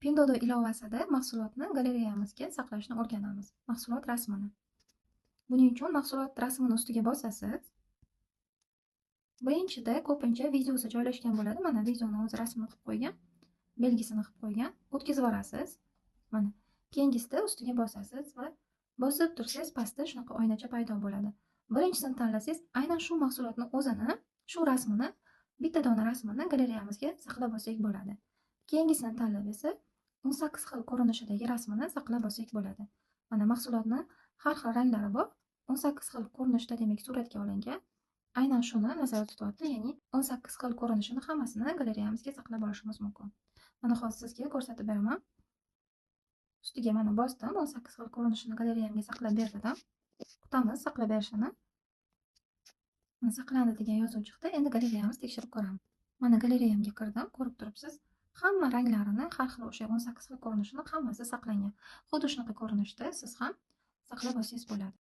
Pindodo ilovasida mahsulotni galereyamizga saqlashni o'rganamiz. Mahsulot rasmini. Buning uchun mahsulot rasmini ustiga bosasiz. Birinchida ko'pincha videosi joylashgan bo'ladi. Mana videoni o'zi rasmini qilib qo'ygan, belgisini qilib qo'ygan. O'tkazib yuborasiz. Mana. Keyingisida ustiga bosasiz va bosib tursangiz pastda shunaqa oynacha paydo bo'ladi. Birinchisini tanlasangiz, aynan shu mahsulotni o'zini, shu rasmini, bitta dona rasmini galereyamizga saqlab olsak bo'ladi. Keyingisini tanlab esa 18 xil ko'rinishidagi rasmini saqlab olsak bo'ladi. Mana mahsulotni har xil ranglari bor. 18 xil ko'rinishda demak suratga olingan. Aynan shuni nazarda tutyapti, ya'ni 18 xil ko'rinishini hammasini galereyamizga saqlab olishimiz mumkin. Mana hozir sizga ko'rsatib beraman. Ustiga mana bosdim, 18 xil ko'rinishini galereyamga saqlab berdim. Kutamiz saqlab berishini. Mana saqlandi degan yozuv chiqdi. Endi galereyamizni tekshirib ko'ramiz. Mana galereyamga kirdim, ko'rib turibsiz. Hamma ranglarini, har xil o'sha 18 xil ko'rinishini hammasi saqlangan. Xuddi shunaqa ko'rinishda siz ham saqlab olsangiz bo'ladi.